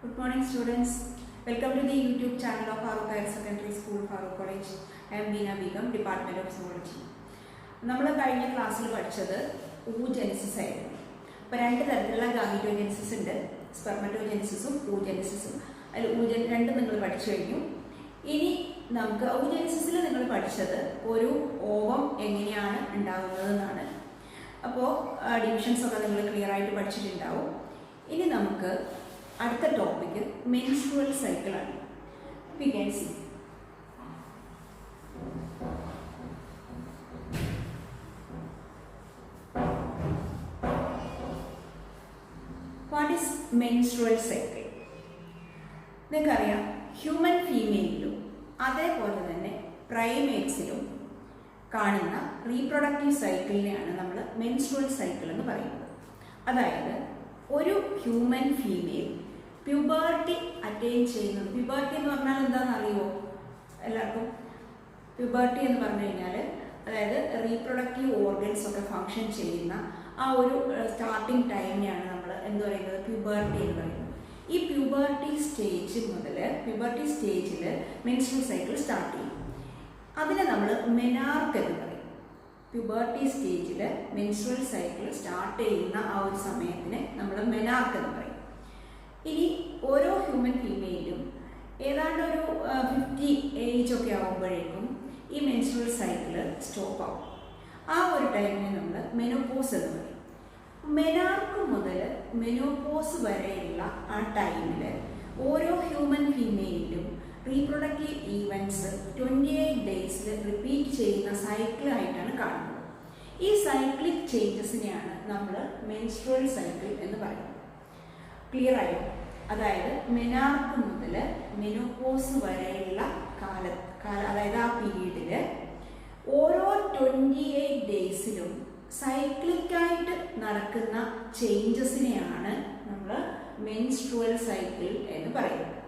Good morning, students. Welcome to the YouTube channel of Farooq Higher Secondary School, Farooq College. I am Deena Begum, Department of Zoology. നമ്മൾ കഴിഞ്ഞ ക്ലാസ്സിൽ പഠിച്ചത് oogenesis ആയിരുന്നു. അപ്പോൾ രണ്ട് തരത്തിലുള്ള ഗാമീറ്റോജെനിസിസ് ഉണ്ട്, സ്പെർമറ്റോജെനിസിസും oogenesisഉം. അതിൽ രണ്ടും നിങ്ങൾ പഠിച്ചു കഴിഞ്ഞു. ഇനി നമുക്ക് oogenesisൽ നിങ്ങൾ പഠിച്ചത് ഒരു ഓവം എങ്ങനെയാണ് ഉണ്ടാകുന്നതെന്നാണ്. അപ്പോൾ ഡിവിഷൻസ് ഒക്കെ നിങ്ങൾ ക്ലിയർ ആയിട്ട് പഠിച്ചിട്ടുണ്ടാവും. ഇനി നമുക്ക് അടുത്ത ടോപ്പിക്ക് മെൻസ്ട്രുവൽ സൈക്കിൾ ആണ്. We can see what is menstrual cycle? നിങ്ങൾക്കറിയാം, ഹ്യൂമൻ ഫീമെയിലിലും അതേപോലെ തന്നെ പ്രൈമേറ്റ്സിലും കാണുന്ന റീപ്രൊഡക്റ്റീവ് സൈക്കിളിനെയാണ് നമ്മൾ മെൻസ്ട്രുവൽ സൈക്കിൾ എന്ന് പറയുന്നത്. അതായത് ഒരു ഹ്യൂമൻ ഫീമെയിൽ പ്യൂബർട്ടി അറ്റൈൻ ചെയ്യുന്നത്, പ്യൂബർട്ടി എന്ന് പറഞ്ഞാൽ എന്താണെന്ന് അറിയുമോ എല്ലാവർക്കും? പ്യൂബർട്ടി എന്ന് പറഞ്ഞു കഴിഞ്ഞാൽ അതായത് റീപ്രൊഡക്റ്റീവ് ഓർഗൻസ് ഒക്കെ ഫങ്ഷൻ ചെയ്യുന്ന ആ ഒരു സ്റ്റാർട്ടിങ് ടൈമിനെയാണ് നമ്മൾ എന്ത് പറയുന്നത്? പ്യൂബർട്ടി എന്ന് പറയുന്നത്. ഈ പ്യൂബർട്ടി സ്റ്റേജ് മുതൽ പ്യൂബർട്ടി സ്റ്റേജിൽ മെൻസ്ട്രുവൽ സൈക്കിൾ സ്റ്റാർട്ട് ചെയ്യും. അതിനെ നമ്മൾ മെനാർക്ക് എന്ന് പറയും. പ്യൂബർട്ടി സ്റ്റേജിൽ മെൻസ്ട്രുവൽ സൈക്കിൾ സ്റ്റാർട്ട് ചെയ്യുന്ന ആ ഒരു സമയത്തിന് നമ്മൾ മെനാർക്ക് എന്ന് പറയും. ഇനി ഓരോ ഹ്യൂമൻ ഫീമെയിലും ഏതാണ്ട് ഒരു 50 ഏജ് ഒക്കെ ആകുമ്പോഴേക്കും ഈ മെൻസ്ട്രുവൽ സൈക്കിൾ സ്റ്റോപ്പ് ആവും. ആ ഒരു ടൈമിനെ നമ്മൾ മെനോപോസ് എന്ന് പറയും. മെനാർക്ക് മുതൽ മെനോപോസ് വരെയുള്ള ആ ടൈമിൽ ഓരോ ഹ്യൂമൻ ഫീമെയിലും റീപ്രൊഡക്റ്റീവ് ഈവൻറ്റ്സ് 28 ഡേയ്സിൽ റിപ്പീറ്റ് ചെയ്യുന്ന സൈക്കിളായിട്ടാണ് കാണുന്നത്. ഈ സൈക്ലിക് ചേഞ്ചസിനെയാണ് നമ്മൾ മെൻസ്ട്രുവൽ സൈക്കിൾ എന്ന് പറയുന്നത്. ക്ലിയർ ആയോ? അതായത് മെനാർക്ക് മുതൽ മെനോപോസ് വരെയുള്ള അതായത് ആ പീരീഡിൽ ഓരോ 28 ഡേയ്സിലും സൈക്ലിക്കായിട്ട് നടക്കുന്ന ചേഞ്ചസിനെയാണ് നമ്മൾ മെൻസ്ട്രുവൽ സൈക്കിൾ എന്ന് പറയുന്നത്.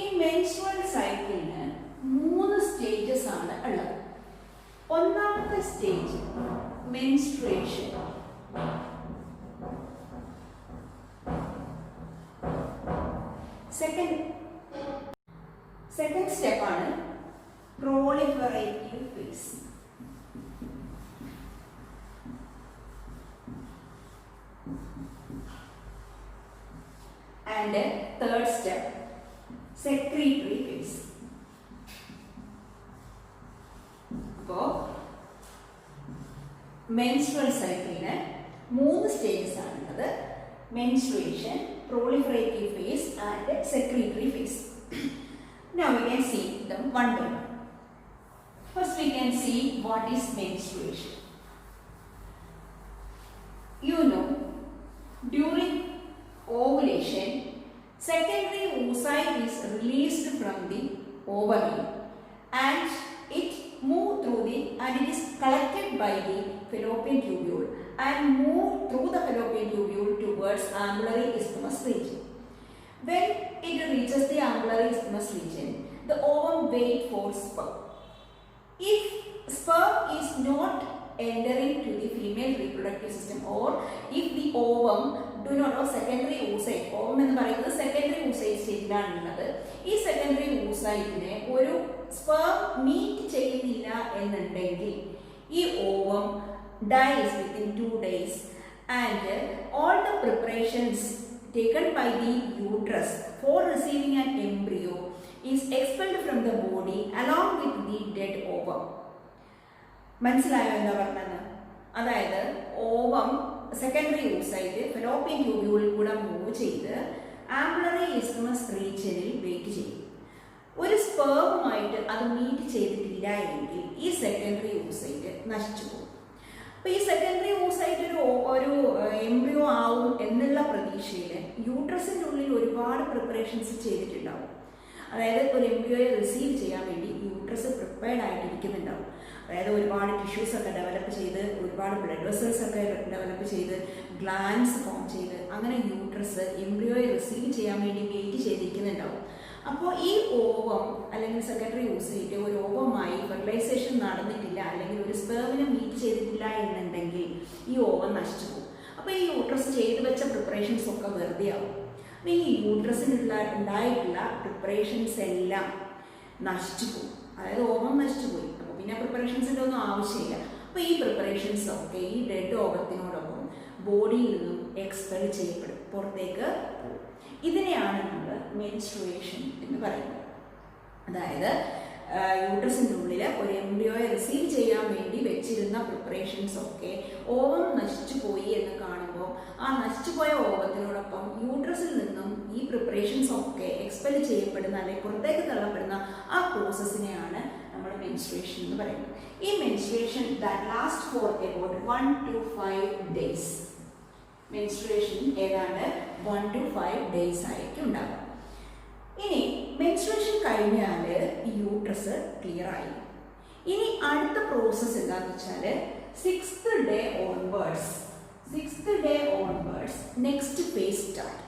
ഈ മെൻസ്ട്രുവൽ സൈക്കിളിന് 3 സ്റ്റേജസ് ആണ് ഉള്ളത്. ഒന്നാമത്തെ സ്റ്റേജ് മെൻസ്ട്രുവേഷൻ. സെക്കൻഡ് സ്റ്റെപ്പാണ് proliferative phase. And third step secretory phase. അപ്പോൾ മെൻസ്ട്രുവൽ സൈക്കിളിന് 3 സ്റ്റേജസ് ആണുള്ളത്: menstruation, proliferative phase and secretory phase. Now we can see them one by one. First we can see what is menstruation. You know, during ovulation, secondary oocyte is released from the ovary and it is collected by the fallopian tubule and move through the fallopian tubule towards ambulary isthmus region. When it reaches the ambulary isthmus region, the ovum waits for sperm. If sperm is not entering to the female reproductive system, or if the ovum do not have secondary oocyte, ovum എന്ന് പറയുന്നത് secondary oocyte സ്റ്റേജിലാണ് ഉള്ളത്. ഈ secondary oocyteനെ ഒരു sperm meet ചെയ്യുന്നില്ല എന്നുണ്ടെങ്കിൽ ഈ ovum dies within 2 days and all the preparations taken by the uterus for receiving an embryo is expelled from the body along with the dead ovum. മനസ്സിലായോ എന്താ പറഞ്ഞത്? അതായത് ഓവം സെക്കൻഡറി oocyte ഫെലോപ്പിയൻ ട്യൂബ്യൂളിൽ കൂടെ move ചെയ്ത് ampullary isthmus റീജിയനിൽ wait ചെയ്യും. ഒരു സ്പേമുമായിട്ട് അത് മീറ്റ് ചെയ്തിട്ടില്ല എങ്കിൽ ഈ സെക്കൻഡറി oocyte നശിച്ചു പോകും. അപ്പോൾ ഈ സെക്കൻഡറി oocyte ഒരു എംബ്രിയോ ആവും എന്നുള്ള പ്രതീക്ഷയിൽ യൂട്രസിൻ്റെ ഉള്ളിൽ ഒരുപാട് പ്രിപ്പറേഷൻസ് ചെയ്തിട്ടുണ്ടാവും. അതായത് ഒരു എംബ്രിയോയെ റിസീവ് ചെയ്യാൻ വേണ്ടി യൂട്രസ് പ്രിപ്പയർഡ് ആയിട്ടിരിക്കുന്നുണ്ടാവും. അതായത് ഒരുപാട് ടിഷ്യൂസ് ഒക്കെ ഡെവലപ്പ് ചെയ്ത്, ഒരുപാട് ബ്ലഡ് വെസൽസ് ഒക്കെ ഡെവലപ്പ് ചെയ്ത്, ഗ്ലാൻസ് ഫോം ചെയ്ത്, അങ്ങനെ യൂട്രസ് എംബ്രിയോയെ റിസീവ് ചെയ്യാൻ വേണ്ടി വെയിറ്റ് ചെയ്തിരിക്കുന്നുണ്ടാവും. അപ്പോൾ ഈ ഓവം അല്ലെങ്കിൽ സെക്കൻഡറി oocyte ഒരു ഓവമായി ഫെർട്ടിലൈസേഷൻ നടന്നിട്ടില്ല അല്ലെങ്കിൽ ഒരു സ്പേമിനെ മീറ്റ് ചെയ്തിട്ടില്ല എന്നുണ്ടെങ്കിൽ ഈ ഓവം നശിച്ചു പോകും. അപ്പോൾ ഈ യൂട്രസ് ചെയ്തു വെച്ച പ്രിപ്പറേഷൻസ് ഒക്കെ വെറുതെ ആവും. അപ്പോൾ ഈ യൂട്രസിനുള്ള ഉണ്ടായിട്ടുള്ള പ്രിപ്പറേഷൻസ് എല്ലാം നശിച്ചു പോകും, അതായത് ഓവം നശിച്ചു പോയി. അപ്പോൾ പിന്നെ പ്രിപ്പറേഷൻസിൻ്റെ ഒന്നും ആവശ്യമില്ല. അപ്പോൾ ഈ പ്രിപ്പറേഷൻസ് ഒക്കെ ഈ ഡെഡ് ഓവത്തിനോടൊപ്പം ബോഡിയിൽ നിന്നും എക്സ്പെൽ ചെയ്യപ്പെടും, പുറത്തേക്ക് പോകും. ഇതിനെയാണ് നമ്മൾ മെൻസ്ട്രുവേഷൻ എന്ന് പറയുന്നത്. അതായത് യൂട്രസിൻ്റെ ഉള്ളിൽ ഒരു എംബ്രിയോയെ റിസീവ് ചെയ്യാൻ വേണ്ടി വെച്ചിരുന്ന പ്രിപ്പറേഷൻസ് ഒക്കെ ഓവം നശിച്ചു പോയി എന്ന് കാണുമ്പോൾ ആ നശിച്ചു പോയ ഓവത്തിനോടൊപ്പം യൂട്രസിൽ നിന്നും ഈ പ്രിപ്പറേഷൻസ് ഒക്കെ എക്സ്പെൽ ചെയ്യപ്പെടുന്ന അല്ലെങ്കിൽ പുറത്തേക്ക് തള്ളപ്പെടുന്ന ആ പ്രോസസ്സിനെയാണ് നമ്മൾ മെൻസ്ട്രുവേഷൻ എന്ന് പറയുന്നത്. ഈ menstruation that last for about 1 to 5 days. Menstruation ഏതാണ്ട് 1 to 5 days ആയിരിക്കും ഉണ്ടാകുക. ഇനി മെൻസ്ട്രുവേഷൻ കഴിഞ്ഞാൽ യൂട്രസ് ക്ലിയർ ആയി. ഇനി അടുത്ത പ്രോസസ്സ് എന്താണെന്ന് വെച്ചാൽ 6th day onwards next phase start.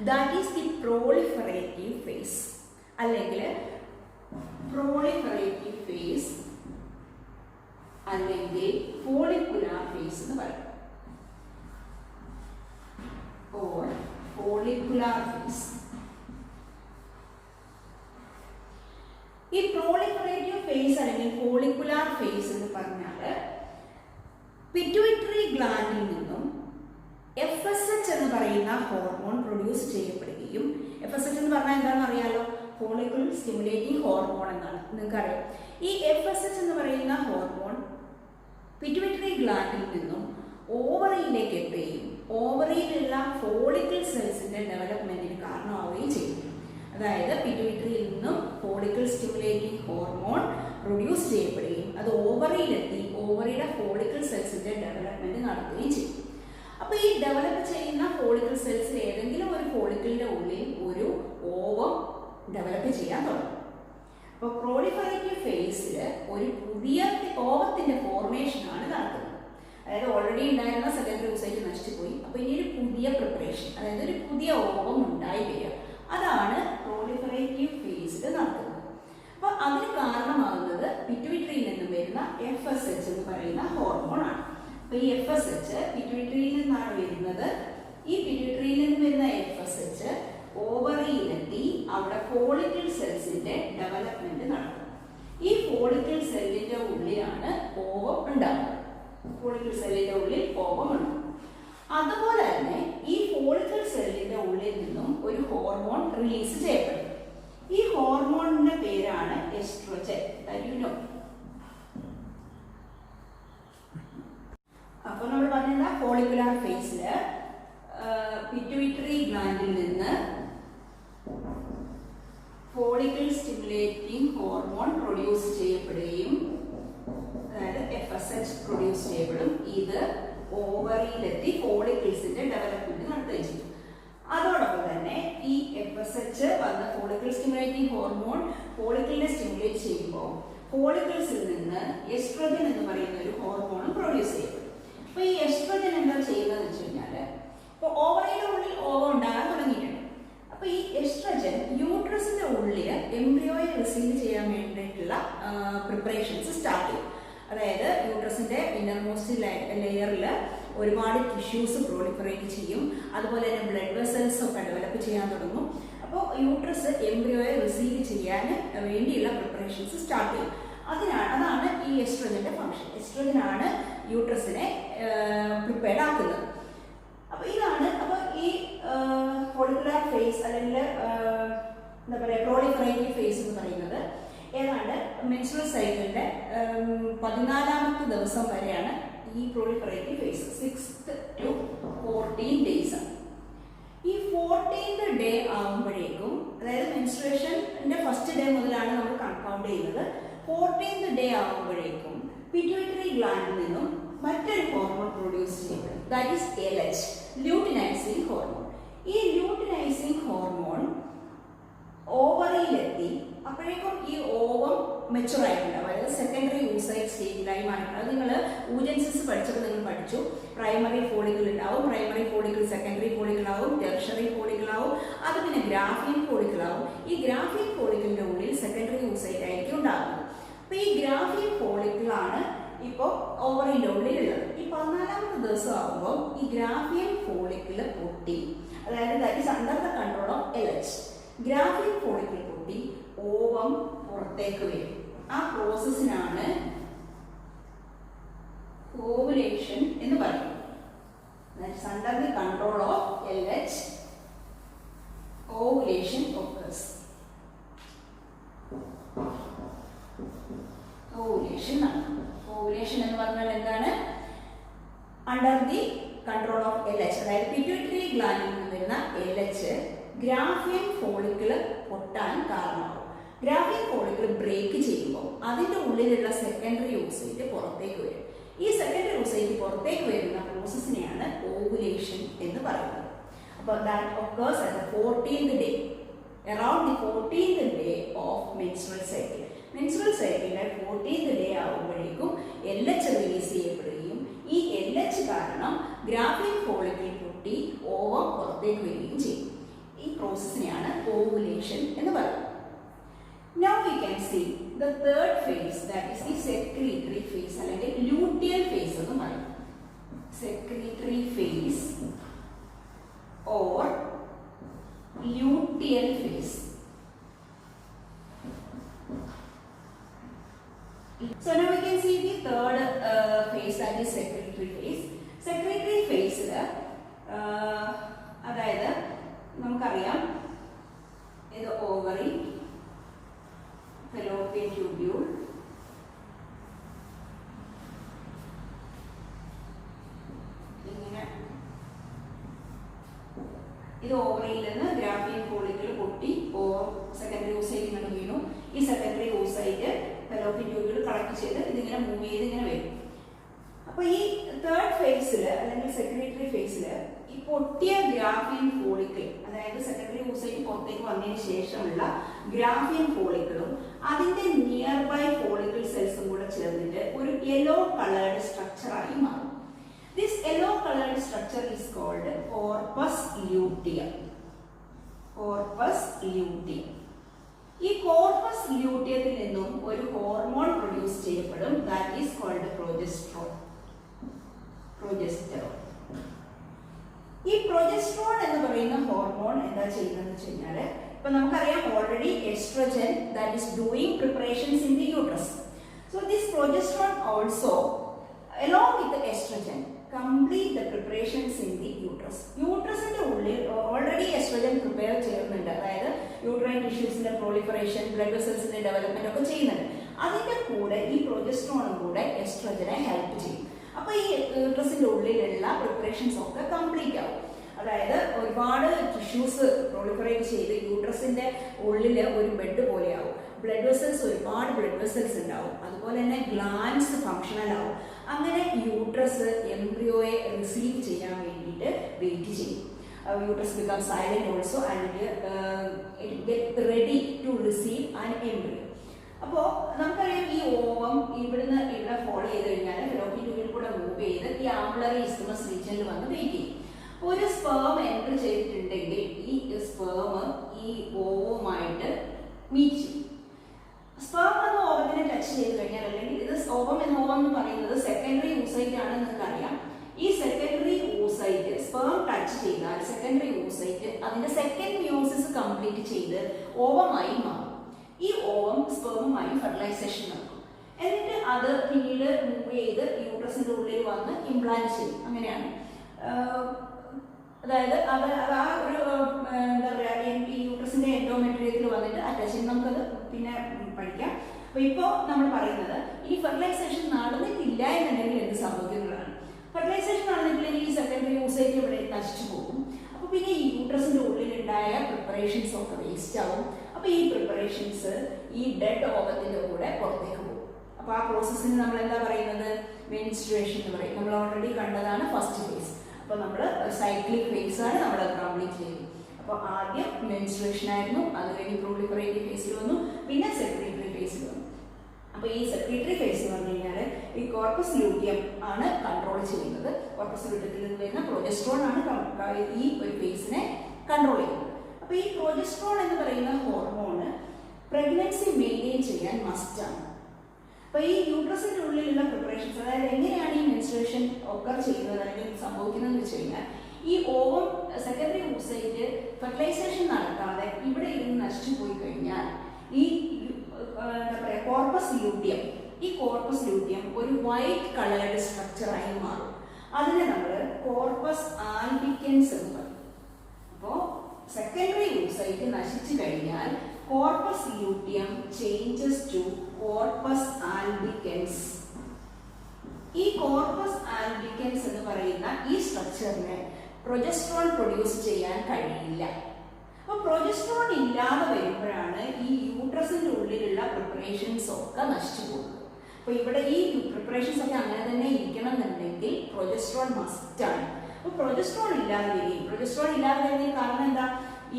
That is the proliferative phase അല്ലെങ്കിൽ പ്രോളിഫറേറ്റീവ് ഫേസ് അല്ലെങ്കിൽ ഫോളിക്കുലാർ ഫേസ് എന്ന് പറയും. Follicular phase. ഈ പ്രോളിഫറേറ്റീവ് ഫേസ് അല്ലെങ്കിൽ ഫോളിക്കുലാർ ഫേസ് എന്ന് പറഞ്ഞാൽ പിറ്റ്യൂട്ടറി ഗ്ലാൻഡിൽ നിന്നും FSH എന്ന് പറയുന്ന ഹോർമോൺ പ്രൊഡ്യൂസ് ചെയ്യപ്പെടുകയും, FSH എന്ന് പറഞ്ഞാൽ എന്താണെന്ന് അറിയാലോ, ഫോളിക്കിൾ സ്റ്റിമുലേറ്റിംഗ് ഹോർമോൺ എന്നാണ്, നിങ്ങൾക്കറിയാം. ഈ FSH എന്ന് പറയുന്ന ഹോർമോൺ പിറ്റ്യൂട്ടറി ഗ്ലാൻഡിൽ നിന്നും ഓവറിയിലേക്ക് എത്തുകയും ഓവറിയിലുള്ള ഫോളിക്കിൾ സെൽസിന്റെ ഡെവലപ്മെന്റിന് കാരണമാവുകയും ചെയ്യും. അതായത് പിറ്റ്യൂട്ടറിയിൽ നിന്നും ഫോളിക്കിൾ സ്റ്റിമുലേറ്റിംഗ് ഹോർമോൺ പ്രൊഡ്യൂസ് ചെയ്യപ്പെടുകയും അത് ഓവറിയിലെത്തി ഓവറിയുടെ ഫോളിക്കിൾ സെൽസിന്റെ ഡെവലപ്മെന്റ് നടത്തുകയും ചെയ്യും. അപ്പോൾ ഈ ഡെവലപ്പ് ചെയ്യുന്ന ഫോളിക്കിൾ സെൽസിൽ ഏതെങ്കിലും ഒരു ഫോളിക്കിളിന്റെ ഉള്ളിൽ ഒരു ഓവം ഡെവലപ്പ് ചെയ്യാൻ തുടങ്ങും. അപ്പോൾ പ്രോളിഫറേറ്റീവ് ഫേസിൽ ഒരു പുതിയ ഓവത്തിന്റെ ഫോർമേഷനാണ് നടക്കുന്നത്. അതായത് ഓൾറെഡി ഉണ്ടായിരുന്ന സെക്കൻഡറി ഓസൈറ്റ് നശിച്ചു പോയി. അപ്പോൾ ഇനി ഒരു പുതിയ പ്രിപ്പറേഷൻ, അതായത് ഒരു പുതിയ ഓവം ഉണ്ടായി വരിക, അതാണ് പ്രോളിഫറേറ്റീവ് ഫേസിൽ നടക്കുന്നത്. അപ്പോൾ അതിന് കാരണമാകുന്നത് പിറ്റ്യൂട്ടറിയിൽ നിന്നും വരുന്ന FSH എന്ന് പറയുന്ന ഹോർമോണാണ്. അപ്പോൾ ഈ FSH പിറ്റ്യൂട്ടറിയിൽ നിന്നാണ് വരുന്നത്. ഈ പിറ്റ്യൂട്ടറിയിൽ നിന്ന് വരുന്ന FSH ഓവറിയിലെത്തി അവിടെ ഫോളിക്കിൾ സെൽസിന്റെ ഡെവലപ്മെന്റ് നടക്കും. ഈ ഫോളിക്കിൾ സെല്ലിന്റെ ഉള്ളിലാണ് ഓവം ഉണ്ടാകുന്നത്. ഫോളിക്കിൾ സെല്ലിന്റെ ഉള്ളിൽ ഓവം ഉണ്ടാകും. അതുപോലെ തന്നെ ഈ ഫോളിക്കിൾ സെല്ലിന്റെ ഉള്ളിൽ നിന്നും ഒരു ഹോർമോൺ റിലീസ് ചെയ്യപ്പെടും. ഈ ഹോർമോണിന്റെ പേരാണ് എസ്ട്രോജൻ. അപ്പൊ നമ്മൾ പറഞ്ഞ ഫോളിക്കുലാർ ഫേസിൽ പിറ്റ്യൂട്ടറി ഗ്ലാൻഡിൽ നിന്ന് ഫോളിക്കിൾ സ്റ്റിമുലേറ്റിംഗ് ഹോർമോൺ പ്രൊഡ്യൂസ് ചെയ്യപ്പെടുകയും, അതായത് FSH പ്രൊഡ്യൂസ് ചെയ്യപ്പെടും. ഇത് ഓവറിയിലെത്തി ഫോളിക്കിൾസിന്റെ ഡെവലപ്മെന്റ് നടത്തുകയും ചെയ്യും. അതോടൊപ്പം തന്നെ ഈ FSH വന്ന ഫോളിക്കിൾ സ്റ്റിമുലേറ്റിംഗ് ഹോർമോൺ ഫോളിക്കിളിനെ സ്റ്റിമുലേറ്റ് ചെയ്യുമ്പോൾ ഫോളിക്കിൾസിൽ നിന്ന് എസ്ട്രോജൻ എന്ന് പറയുന്ന ഒരു ഹോർമോണും പ്രൊഡ്യൂസ് ചെയ്യപ്പെടും. അപ്പോൾ ഈ എസ്ട്രോജൻ എന്താ ചെയ്യുന്നതെന്ന് വെച്ച് കഴിഞ്ഞാൽ, ഇപ്പോൾ ഓവറിയുടെ ഉള്ളിൽ ഓവം ഉണ്ടാകാൻ തുടങ്ങിയിട്ടുണ്ട്. അപ്പോൾ ഈ എസ്ട്രോജൻ യൂട്രസിന്റെ ഉള്ളിൽ എംബ്രിയോയെ റിസീവ് ചെയ്യാൻ വേണ്ടിയിട്ടുള്ള പ്രിപ്പറേഷൻസ് സ്റ്റാർട്ട് ചെയ്യും. അതായത് യൂട്രസിന്റെ ഇന്നർമോസ്റ്റ് ലെയറിൽ ഒരുപാട് ടിഷ്യൂസ് പ്രോളിഫറേറ്റ് ചെയ്യും. അതുപോലെ തന്നെ ബ്ലഡ് വെസൽസ് ഒക്കെ ഡെവലപ്പ് ചെയ്യാൻ തുടങ്ങും. അപ്പോൾ യൂട്രസ് എംബ്രിയോയെ റിസീവ് ചെയ്യാൻ വേണ്ടിയുള്ള പ്രിപ്പറേഷൻസ് സ്റ്റാർട്ട് ചെയ്യും. അതാണ് ഈ എസ്ട്രോജന്റെ ഫംഗ്ഷൻ. എസ്ട്രോജനാണ് യൂട്രസിനെ പ്രിപ്പയർഡ് ആക്കുന്നത്. അപ്പോൾ ഇതാണ് ഈ ഫോളിക്കുലാർ ഫേസ് അല്ലെങ്കിൽ എന്താ പറയുക പ്രോളിഫറേറ്റീവ് ഫേസ് എന്ന് പറയുന്നത്. ഏതാണ്ട് മെൻസ്ട്രുവൽ സൈക്കിളിന്റെ 14ാമത്തെ ദിവസം വരെയാണ് ഈ proliferative face. 6th to 14 days ആണ്. ഈ 14th ഡേ ആകുമ്പോഴേക്കും, അതായത് മെൻസ്ട്രുവേഷന്റെ ഫസ്റ്റ് ഡേ മുതലാണ് നമ്മൾ കൗണ്ട് ചെയ്യുന്നത്. 14th ഡേ ആകുമ്പോഴേക്കും പിറ്റ്യൂട്ടറി ഗ്ലാൻഡിൽ നിന്നും മറ്റൊരു ഹോർമോൺ പ്രൊഡ്യൂസ് ചെയ്യപ്പെടും. That is LH, luteinising hormone. ഈ ലൂട്ടിനൈസിംഗ് ഹോർമോൺ ഓവറിയിലെത്തി അപ്പോഴേക്കും ഈ ഓവം മെച്ചുവർ ആയിട്ടുണ്ടാവും. അതായത് സെക്കൻഡറി oocyte സ്റ്റേജിലായി മാറിയിട്ടുണ്ട്. അത് നിങ്ങൾ ഊജൻസിസ് പഠിച്ചപ്പോൾ നിങ്ങൾ പഠിച്ചു. പ്രൈമറി ഫോളിക്കിൾ ഉണ്ടാവും, പ്രൈമറി ഫോളിക്കിൾ സെക്കൻഡറി ഫോളിക്കിൾ ആവും, ടെർഷറി ഫോളിക്കിൾ ആവും, അത് പിന്നെ ഗ്രാഫിയൻ ഫോളിക്കിൾ ആവും. ഈ ഗ്രാഫിയൻ ഫോളിക്കിളിന്റെ ഉള്ളിൽ സെക്കൻഡറി oocyte ആയിരിക്കും ഉണ്ടാകുന്നത്. അപ്പോൾ ഈ ഗ്രാഫിയൻ ഫോളിക്കിളാണ് ഇപ്പോൾ ഓവറിൻ്റെ ഉള്ളിലുള്ളത്. ഈ 14ാമത്തെ ദിവസം ആകുമ്പോൾ ഈ ഗ്രാഫിയൻ ഫോളിക്കിൾ പൊട്ടി, അതായത് that is under the control of LH. ഗ്രാഫിയൻ follicle പൊട്ടി ഓവം പുറത്തേക്ക് വരും. ആ പ്രോസസ്സിനാണ് ഓവുലേഷൻ എന്ന് പറയുന്നത്. That is under the control of LH ovulation occurs. Ovulation ആണ്. Ovulation എന്ന് പറഞ്ഞാൽ എന്താണ്? Under the control of LH, അതായത് പിറ്റ്യൂട്ടറി ഗ്ലാൻഡിൽ നിന്ന് വരുന്ന LH ഗ്രാഫിയൻ ഫോളിക്കിൾ പൊട്ടാൻ കാരണമാകും. ഗ്രാഫിയൻ ഫോളിക്കിൾ ബ്രേക്ക് ചെയ്യുമ്പോൾ അതിൻ്റെ ഉള്ളിലുള്ള സെക്കൻഡറി oocyte പുറത്തേക്ക് വരും. ഈ സെക്കൻഡറി oocyte പുറത്തേക്ക് വരുന്ന പ്രോസസ്സിനെയാണ് ഓവുലേഷൻ എന്ന് പറയുന്നത്. അപ്പോൾ that occurs at the 14th day, around the 14th day of menstrual cycle. Menstrual സൈക്കിളിലെ 14th day ആകുമ്പോഴേക്കും LH റിലീസ് ചെയ്യപ്പെടുകയും ഈ LH കാരണം ഗ്രാഫിയൻ ഫോളിക്കിൾ പൊട്ടി ഓവം പുറത്തേക്ക് വരികയും ചെയ്യും. ഈ പ്രോസസ്സിനെയാണ് ഓവുലേഷൻ എന്ന് പറയുന്നത്. Now we can see the third phase, that is the secretory phase അല്ലെങ്കിൽ luteal phase എന്ന് പറയും. Secretory phase or luteal phase. So now we can see the third phase, that is secretory phase. Secretory phase അതായത് നമുക്കറിയാം ഇത് ovary, fallopian tubule, ഇങ്ങനെ ഇത് ഓവറിയിൽ നിന്ന് ഗ്രാഫിയൻ follicle പൊട്ടി സെക്കൻഡറി oocyte ഇങ്ങനെ വീണു. ഈ സെക്കൻഡറി oocyte ഫെലോപ്പിയൻ ട്യൂബിൽ കളക്ട് ചെയ്ത് ഇതിങ്ങനെ മൂവ് ചെയ്ത് ഇങ്ങനെ വരും. അപ്പോൾ ഈ തേർഡ് ഫേസിൽ അല്ലെങ്കിൽ സെക്രട്ടറി ഫേസിൽ ഈ പൊട്ടിയ ഗ്രാഫിയൻ ഫോളിക്കിൾ, അതായത് സെക്കൻഡറി oocyte പുറത്തേക്ക് വന്നതിന് ശേഷമുള്ള ഗ്രാഫിയൻ ഫോളിക്കിളും അതിൻ്റെ നിയർ ബൈ ഫോളിക്കിൾ സെൽസും കൂടെ ചേർന്നിട്ട് ഒരു യെല്ലോ കളേർഡ് സ്ട്രക്ചറായി മാറും. This yellow colored structure is called corpus luteum. Corpus luteum. ഈ കോർപ്പസ് ലൂട്ടിയത്തിൽ നിന്നും ഒരു ഹോർമോൺ പ്രൊഡ്യൂസ് ചെയ്യപ്പെടും, ദാറ്റ് ഈസ് കോൾഡ് പ്രൊജെസ്ട്രോൺ. ഈ പ്രൊജെസ്ട്രോൺ എന്ന് പറയുന്ന ഹോർമോൺ എന്താ ചെയ്യുന്നതെന്ന് വെച്ച് കഴിഞ്ഞാൽ, ഇപ്പൊ നമുക്കറിയാം already estrogen that is doing preparations in the uterus. So this progesterone also along with the estrogen complete the preparations in the uterus. യൂട്രസിന്റെ ഉള്ളിൽ ഓൾറെഡി എസ്ട്രോജൻ പ്രിപ്പയർ ചെയ്യുന്നുണ്ട്, അതായത് യൂട്രൈൻ ടിഷ്യൂസിന്റെ പ്രോളിഫറേഷൻ, ബ്ലഡ് വെസൽസിന്റെ ഡെവലപ്മെന്റ് ഒക്കെ ചെയ്യുന്നുണ്ട്. അതിന്റെ കൂടെ ഈ പ്രൊജെസ്ട്രോണും കൂടെ എസ്ട്രോജനെ ഹെൽപ്പ് ചെയ്യും. അപ്പോൾ ഈ യൂട്രസിന്റെ ഉള്ളിലുള്ള പ്രിപ്പറേഷൻസ് ഒക്കെ കംപ്ലീറ്റ് ആവും. അതായത് ഒരുപാട് ടിഷ്യൂസ് പ്രോളിഫറേറ്റ് ചെയ്ത് യൂട്രസിന്റെ ഉള്ളിൽ ഒരു ബെഡ് പോലെയാവും. ബ്ലഡ് വെസൽസ്, ഒരുപാട് ബ്ലഡ് വെസൽസ് ഉണ്ടാവും. അതുപോലെ തന്നെ ഗ്ലാൻഡ്സ് ഫങ്ഷണൽ ആവും. അങ്ങനെ യൂട്രസ് എംബ്രിയോയെ റിസീവ് ചെയ്യാൻ വേണ്ടിയിട്ട് വെയിറ്റ് ചെയ്യും. Uterus become silent also and it get ready to receive an embryo. അപ്പോൾ നമുക്കറിയാം ഈ ഓവം ഇവിടുന്ന് ഇവിടെ ഫോളോ ചെയ്ത് കഴിഞ്ഞാൽ ഫെലോപ്പിയൻ ട്യൂബിൽ കൂടെ മൂവ് ചെയ്ത് ഈ ആംബുലറി ഇസ്തമസ് റീജിയനിൽ വന്ന് വെയിറ്റ് ചെയ്യും. ഒരു സ്പേം എൻറ്റർ ചെയ്തിട്ടുണ്ടെങ്കിൽ ഈ സ്പേം ഈ ഓവുമായിട്ട് മീറ്റ് ചെയ്യും. സ്പേം എന്ന ഓവത്തിനെ ടച്ച് ചെയ്ത് കഴിഞ്ഞാൽ, അല്ലെങ്കിൽ ഇത് ഓവം എന്ന് പറയുന്നത് സെക്കൻഡറി oocyte ആണ് നിങ്ങൾക്ക് അറിയാം. ഈ സെക്കൻഡറി oocyte സ്പേം ടച്ച് ചെയ്താൽ സെക്കൻഡറി oocyte അതിന്റെ സെക്കൻഡ് മിയോസിസ് കംപ്ലീറ്റ് ചെയ്ത് ഓവമായി മാറും. ഈ ഓവം സ്പേമുമായി ഫെർട്ടിലൈസേഷൻ നടക്കും. എന്നിട്ട് അത് പിന്നീട് മൂവ് ചെയ്ത് യൂട്രസിന്റെ ഉള്ളിൽ വന്ന് ഇംപ്ലാന്റ് ചെയ്യും. അങ്ങനെയാണ്. അതായത് അത് ആ ഒരു എന്താ പറയുക, ഈ യൂട്രസിന്റെ എൻഡോമെട്രിയത്തിൽ വന്നിട്ട് അറ്റാച്ച് ചെയ്യും. നമുക്കത് പിന്നെ പഠിക്കാം. അപ്പോൾ ഇപ്പോൾ നമ്മൾ പറയുന്നത് ഈ ഫെർട്ടിലൈസേഷൻ നടന്നിട്ടില്ല എന്നുണ്ടെങ്കിൽ എന്ത് സംഭവിക്കുന്നതാണ്. ഫെർട്ടിലൈസേഷൻ നടന്നിട്ടില്ലെങ്കിൽ ഈ സെക്കൻഡറി oocyte ഇവിടെ നശിച്ചു പോകും. അപ്പോൾ പിന്നെ ഈ യൂട്രസിന്റെ ഉള്ളിലുണ്ടായ പ്രിപ്പറേഷൻസ് ഒക്കെ വേസ്റ്റ് ആവും. അപ്പോൾ ഈ പ്രിപ്പറേഷൻസ് ഈ ഡെഡ് ഓവത്തിന്റെ കൂടെ പുറത്തേക്ക് പോകും. അപ്പോൾ ആ പ്രോസസ്സിന് നമ്മൾ എന്താ പറയുന്നത്, മെൻസ്ട്രുവേഷൻ എന്ന് പറയും. നമ്മൾ ഓൾറെഡി കണ്ടതാണ് ഫസ്റ്റ് ഫേസ്. അപ്പോൾ നമ്മൾ സൈക്ലിക് ഫേസ് ആണ് നമ്മൾ കംപ്ലീറ്റ് ചെയ്തത്. അപ്പോൾ ആദ്യം മെൻസ്ട്രുവേഷൻ ആയിരുന്നു, അത് കഴിഞ്ഞ് പ്രൊളിഫറേറ്റീവ് ഫേസിൽ വന്നു, പിന്നെ സെക്രട്ടറി ഫേസിൽ വന്നു. അപ്പോൾ ഈ സെക്രട്ടറി ഫേസ് എന്ന് പറഞ്ഞു കഴിഞ്ഞാൽ ഈ കോർപ്പസ് ലൂട്ടിയം ആണ് കൺട്രോൾ ചെയ്യുന്നത്. കോർപ്പസ് ലൂട്ടിയത്തിൽ നിന്ന് വരുന്ന പ്രൊജെസ്ട്രോൺ ആണ് ഈ ഒരു ഫേസിനെ കൺട്രോൾ ചെയ്യുന്നത്. അപ്പോൾ ഈ പ്രൊജെസ്ട്രോൺ എന്ന് പറയുന്ന ഹോർമോണ് പ്രഗ്നൻസി മെയിൻറ്റെയിൻ ചെയ്യാൻ മസ്റ്റാണ്. അപ്പോൾ ഈ യൂട്രസിൻ്റെ ഉള്ളിലുള്ള പ്രിപ്പറേഷൻസ്, അതായത് എങ്ങനെയാണ് ഈ മെൻസ്ട്രുവേഷൻ ഒക്കർ ചെയ്യുന്നത് അല്ലെങ്കിൽ സംഭവിക്കുന്നതെന്ന് വെച്ച് കഴിഞ്ഞാൽ, ഈ ഓവം സെക്കൻഡറി oocyte ഫെർട്ടിലൈസേഷൻ നടത്താതെ ഇവിടെ ഇരുന്ന് നശിച്ചു പോയി കഴിഞ്ഞാൽ ഈ എന്താ പറയുക കോർപ്പസ് ലൂട്ടിയം, ഈ കോർപ്പസ് ലൂട്ടിയം ഒരു വൈറ്റ് കളേർഡ് സ്ട്രക്ചറായി മാറും. അതിനെ നമ്മൾ കോർപ്പസ് ആൽബിക്കൻസ് എന്ന് പറയും. അപ്പോൾ സെക്കൻഡറി oocyte നശിച്ചു കഴിഞ്ഞാൽ corpus luteum changes to corpus albicans. ഈ കോർപ്പസ് ആൽബിക്കൻസ് എന്ന് പറയുന്ന ഈ സ്ട്രക്ചറിനെ പ്രൊജസ്ട്രോൺ പ്രൊഡ്യൂസ് ചെയ്യാൻ കഴിയില്ല. അപ്പോൾ പ്രൊജസ്ട്രോൺ ഇല്ലാതെ വരുമ്പോഴാണ് ഈ യൂട്രസിൻ്റെ ഉള്ളിലുള്ള പ്രിപ്പറേഷൻസ് ഒക്കെ നശിച്ചു പോകുന്നത്. അപ്പോൾ ഇവിടെ ഈ പ്രിപ്പറേഷൻസ് ഒക്കെ അങ്ങനെ തന്നെ ഇരിക്കണം എന്നുണ്ടെങ്കിൽ പ്രൊജസ്ട്രോൺ മസ്റ്റാണ്. അപ്പോൾ പ്രൊജസ്ട്രോൺ ഇല്ലാതെ വരികയും, പ്രൊജസ്ട്രോൺ ഇല്ലാതെ വരുന്നതിന് കാരണം എന്താ,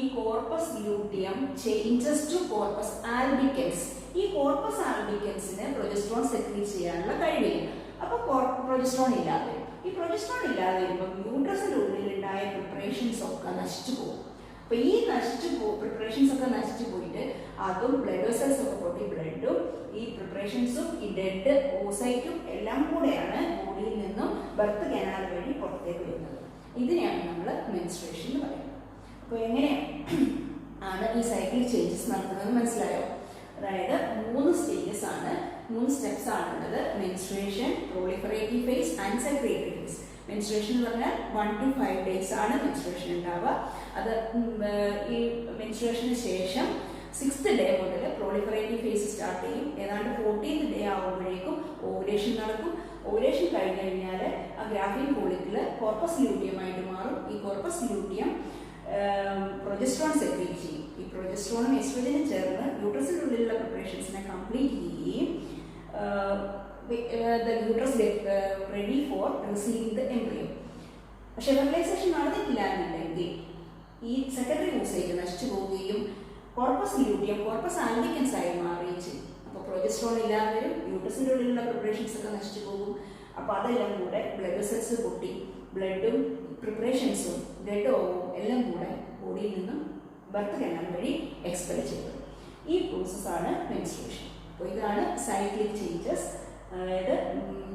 ഈ corpus luteum changes to corpus albicans. ഈ കോർപ്പസ് ആൽബിക്കൻസിന് പ്രൊജസ്ട്രോൺ സെക്രീറ്റ് ചെയ്യാനുള്ള കഴിവില്ല. അപ്പോൾ പ്രൊജസ്ട്രോൺ ഇല്ലാതെ വരും. ഈ പ്രൊജസ്ട്രോൺ ഇല്ലാതെ വരുമ്പോൾ യൂട്രസിൻ്റെ ഉള്ളിലുണ്ടായ പ്രിപ്പറേഷൻസ് ഒക്കെ നശിച്ചു പോകും. അപ്പോൾ ഈ പ്രിപ്പറേഷൻസ് ഒക്കെ നശിച്ചു പോയിട്ട് അതും ബ്ലഡ് വെസൽസ് ഒക്കെ പൊട്ടി ബ്ലഡും ഈ പ്രിപ്പറേഷൻസും ഈ ഡെഡ് oocyteും എല്ലാം കൂടെയാണ് ബോഡിയിൽ നിന്നും ബർത്ത് കനാൽ വഴി പുറത്തേക്ക് വരുന്നത്. ഇതിനെയാണ് നമ്മൾ മെൻസ്ട്രുവേഷൻ എന്ന് പറയുന്നത്. അപ്പോൾ എങ്ങനെയാണ് ഈ സൈക്കിൾ ചേഞ്ചസ് നടക്കുന്നത് മനസ്സിലായോ? അതായത് 3 സ്റ്റേജസ് ആണ്, 3 സ്റ്റെപ്സ് ആണുള്ളത്. Menstruation, proliferative phase and secretory phase. Menstruation എന്ന് പറഞ്ഞാൽ 1 to 5 days ആണ് മെൻസ്ട്രുവേഷൻ ഉണ്ടാവുക. അത് ഈ മെൻസ്ട്രുവേഷന് ശേഷം 6th ഡേ മുതൽ പ്രൊളിഫറേറ്റീവ് ഫേസ് സ്റ്റാർട്ട് ചെയ്യും. ഏതാണ്ട് 14th ഡേ ആകുമ്പോഴേക്കും ഓവുലേഷൻ നടക്കും. ഓവുലേഷൻ കഴിഞ്ഞ് കഴിഞ്ഞാൽ ആ ഗ്രാഫിൻ ഫോളിക്കിൾ കോർപ്പസ് ലൂട്ടിയമായിട്ട് മാറും. ഈ കോർപ്പസ് ലൂട്ടിയം പ്രൊജസ്ട്രോൺ സെക്രീറ്റ് ചെയ്യും. ഈ പ്രൊജസ്ട്രോണും എസ്ട്രോജനും ചേർന്ന് യൂട്രസിൻ്റെ ഉള്ളിലുള്ള പ്രിപ്പറേഷൻസിനെ കംപ്ലീറ്റ് ചെയ്യുകയും the uterus get ready for receiving the embryo. പക്ഷേ ഫെർട്ടിലൈസേഷൻ നടന്നിട്ടില്ല എന്നുണ്ടെങ്കിൽ ഈ സെക്കൻഡറി oocyte നശിച്ചു പോവുകയും കോർപ്പസ് ലൂട്ടിയം കോർപ്പസ് ആൽബിക്കൻസ് ആയി മാറുകയും ചെയ്യും. അപ്പോൾ പ്രൊജസ്ട്രോൺ ഇല്ലാതെ വരും, യൂട്രസിൻ്റെ ഉള്ളിലുള്ള പ്രിപ്പറേഷൻസ് ഒക്കെ നശിച്ചു പോകും. അപ്പോൾ അതെല്ലാം കൂടെ ബ്ലഡ് വെസൽസ് പൊട്ടി ബ്ലഡും പ്രിപ്പറേഷൻസും ബ്ലഡ് ഓവും എല്ലാം കൂടെ ബോഡിയിൽ നിന്നും ബർത്ത് കനാൽ വഴി എക്സ്പെൽ ചെയ്തത്. ഈ പ്രോസസ്സാണ് മെൻസ്ട്രുവേഷൻ. അപ്പോൾ ഇതാണ് സൈക്ലിക് ചേഞ്ചസ്, അതായത്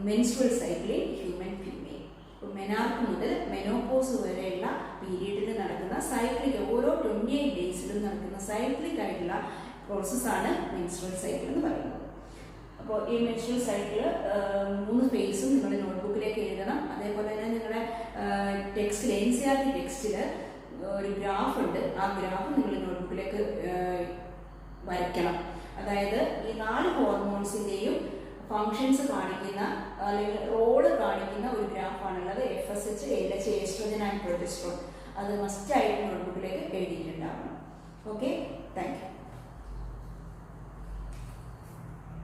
മെൻസ്ട്രുവൽ സൈക്കിളിൽ ഹ്യൂമൻ ഫീമെയിൽ. ഇപ്പോൾ മെനാർക്ക് മുതൽ മെനോപോസ് വരെയുള്ള പീരീഡിൽ നടക്കുന്ന സൈക്ലിക്, ഓരോ 28 ഡേയ്സിലും നടക്കുന്ന സൈക്ലിക് ആയിട്ടുള്ള പ്രോസസ്സാണ് മെൻസ്ട്രുവൽ സൈക്കിൾ എന്ന് പറയുന്നത്. അപ്പോൾ ഈ മെൻസ്ട്രുവൽ സൈക്കിൾ 3 ഫേസും നിങ്ങളുടെ നോട്ട്ബുക്കിലേക്ക് എഴുതണം. അതേപോലെ തന്നെ നിങ്ങളുടെ ടെക്സ്റ്റിൽ NCERT ടെക്സ്റ്റിൽ ഒരു ഗ്രാഫ് ഉണ്ട്. ആ ഗ്രാഫ് നിങ്ങൾ നോട്ട്ബുക്കിലേക്ക് വരയ്ക്കണം. അതായത് ഈ 4 ഹോർമോൺസിൻ്റെയും ഫങ്ഷൻസ് കാണിക്കുന്ന അല്ലെങ്കിൽ റോള് കാണിക്കുന്ന ഒരു ഗ്രാഫാണുള്ളത്. FSH, LH, estrogen and progesterone. അത് മസ്റ്റായിട്ട് നോട്ട്ബുക്കിലേക്ക് എഴുതിയിട്ടുണ്ടാവണം. Okay, thank U.